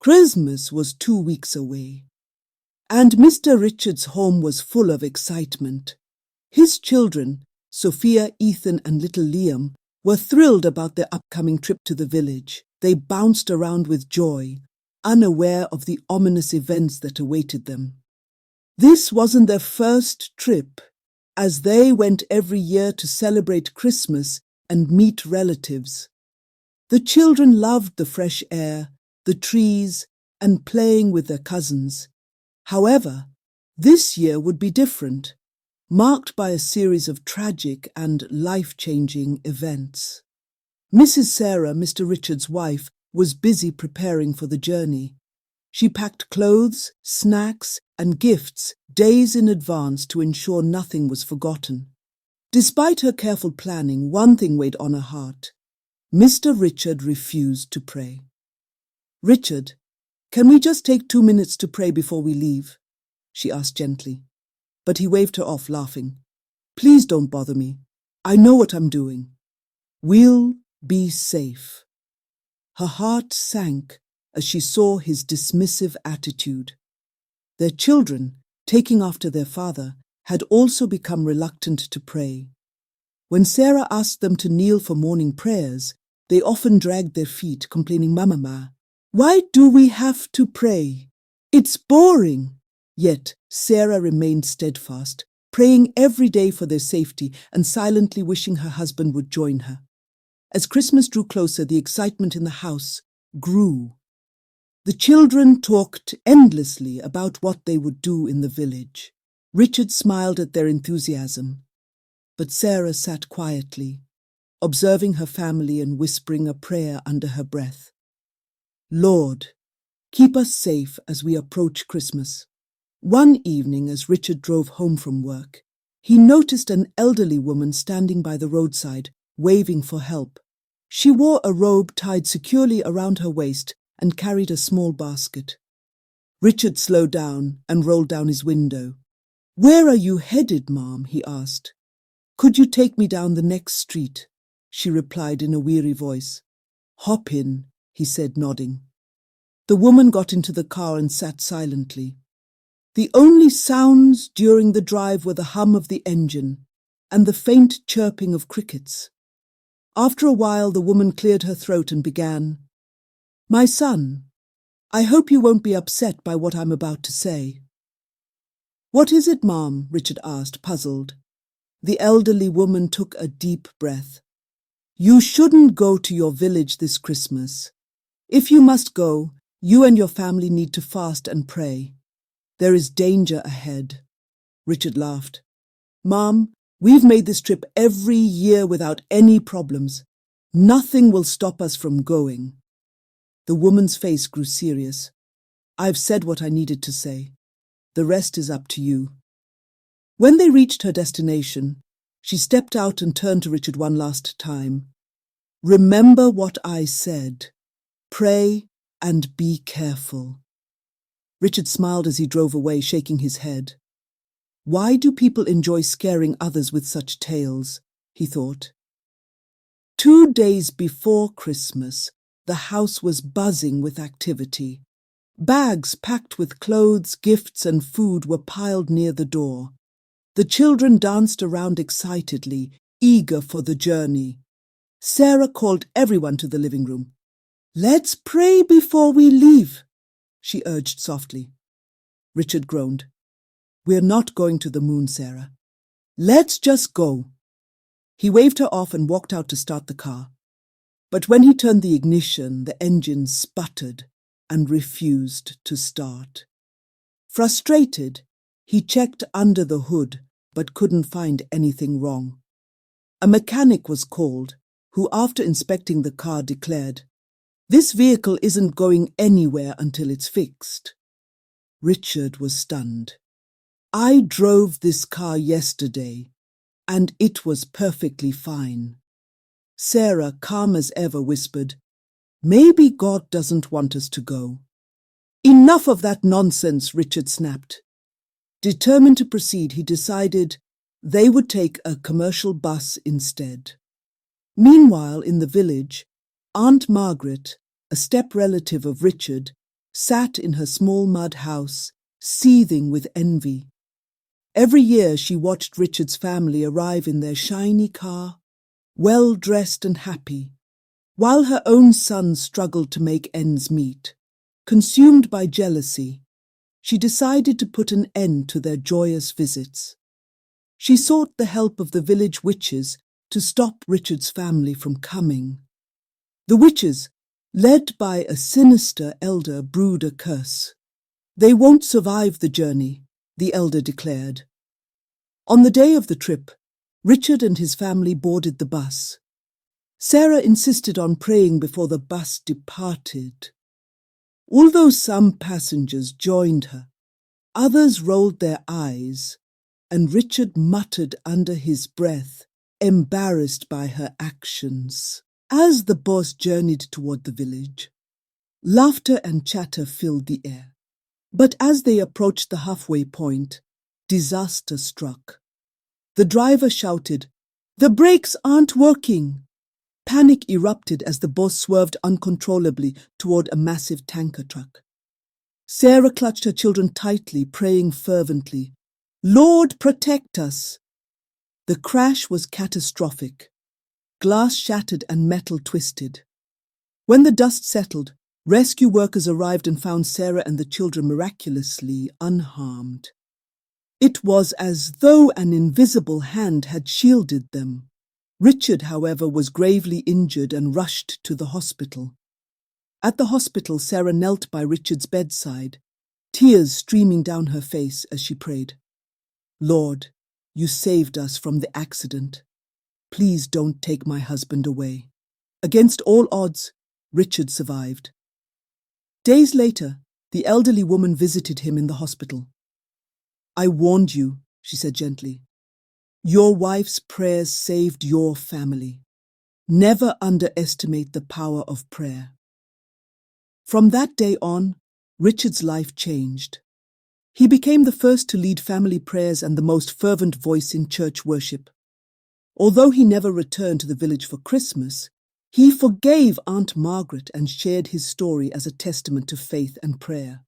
Christmas was 2 weeks away, and Mr. Richard's home was full of excitement. His children, Sophia, Ethan, and little Liam, were thrilled about their upcoming trip to the village. They bounced around with joy, unaware of the ominous events that awaited them. This wasn't their first trip, as they went every year to celebrate Christmas and meet relatives. The children loved the fresh air, the trees, and playing with their cousins. However, this year would be different, marked by a series of tragic and life-changing events. Mrs. Sarah, Mr. Richard's wife, was busy preparing for the journey. She packed clothes, snacks, and gifts days in advance to ensure nothing was forgotten. Despite her careful planning, one thing weighed on her heart. Mr. Richard refused to pray. "Richard, can we just take 2 minutes to pray before we leave?" she asked gently. But he waved her off, laughing. "Please don't bother me. I know what I'm doing. We'll be safe." Her heart sank as she saw his dismissive attitude. Their children, taking after their father, had also become reluctant to pray. When Sarah asked them to kneel for morning prayers, they often dragged their feet, complaining, "Mama, why do we have to pray? It's boring." Yet Sarah remained steadfast, praying every day for their safety and silently wishing her husband would join her. As Christmas drew closer, the excitement in the house grew. The children talked endlessly about what they would do in the village. Richard smiled at their enthusiasm, but Sarah sat quietly, observing her family and whispering a prayer under her breath. "Lord, keep us safe as we approach Christmas." One evening, as Richard drove home from work, he noticed an elderly woman standing by the roadside, waving for help. She wore a robe tied securely around her waist and carried a small basket. Richard slowed down and rolled down his window. "Where are you headed, Mom?" he asked. "Could you take me down the next street?" she replied in a weary voice. "Hop in," he said, nodding. The woman got into the car and sat silently. The only sounds during the drive were the hum of the engine and the faint chirping of crickets. After a while, the woman cleared her throat and began, "My son, I hope you won't be upset by what I'm about to say." "What is it, Mom?" Richard asked, puzzled. The elderly woman took a deep breath. "You shouldn't go to your village this Christmas. If you must go, you and your family need to fast and pray. There is danger ahead." Richard laughed. "Mom, we've made this trip every year without any problems. Nothing will stop us from going." The woman's face grew serious. "I've said what I needed to say. The rest is up to you." When they reached her destination, she stepped out and turned to Richard one last time. "Remember what I said. Pray and be careful." Richard smiled as he drove away, shaking his head. Why do people enjoy scaring others with such tales? He thought. 2 days before Christmas, the house was buzzing with activity. Bags packed with clothes, gifts, and food were piled near the door. The children danced around excitedly, eager for the journey. Sarah called everyone to the living room. "Let's pray before we leave," she urged softly. Richard groaned. "We're not going to the moon, Sarah. Let's just go." He waved her off and walked out to start the car. But when he turned the ignition, the engine sputtered and refused to start. Frustrated, he checked under the hood but couldn't find anything wrong. A mechanic was called, who after inspecting the car declared, "This vehicle isn't going anywhere until it's fixed." Richard was stunned. "I drove this car yesterday, and it was perfectly fine." Sarah, calm as ever, whispered, "Maybe God doesn't want us to go." "Enough of that nonsense," Richard snapped. Determined to proceed, he decided they would take a commercial bus instead. Meanwhile, in the village, Aunt Margaret, a step relative of Richard, sat in her small mud house, seething with envy. Every year she watched Richard's family arrive in their shiny car, well-dressed and happy, while her own son struggled to make ends meet. Consumed by jealousy, she decided to put an end to their joyous visits. She sought the help of the village witches to stop Richard's family from coming. The witches, led by a sinister elder, brewed a curse. "They won't survive the journey," the elder declared. On the day of the trip, Richard and his family boarded the bus. Sarah insisted on praying before the bus departed. Although some passengers joined her, others rolled their eyes, and Richard muttered under his breath, embarrassed by her actions. As the bus journeyed toward the village, laughter and chatter filled the air. But as they approached the halfway point, disaster struck. The driver shouted, "The brakes aren't working!" Panic erupted as the bus swerved uncontrollably toward a massive tanker truck. Sarah clutched her children tightly, praying fervently, "Lord, protect us!" The crash was catastrophic. Glass shattered and metal twisted. When the dust settled, rescue workers arrived and found Sarah and the children miraculously unharmed. It was as though an invisible hand had shielded them. Richard, however, was gravely injured and rushed to the hospital. At the hospital, Sarah knelt by Richard's bedside, tears streaming down her face as she prayed, "Lord, you saved us from the accident. Please don't take my husband away." Against all odds, Richard survived. Days later, the elderly woman visited him in the hospital. "I warned you," she said gently. "Your wife's prayers saved your family. Never underestimate the power of prayer." From that day on, Richard's life changed. He became the first to lead family prayers and the most fervent voice in church worship. Although he never returned to the village for Christmas, he forgave Aunt Margaret and shared his story as a testament to faith and prayer.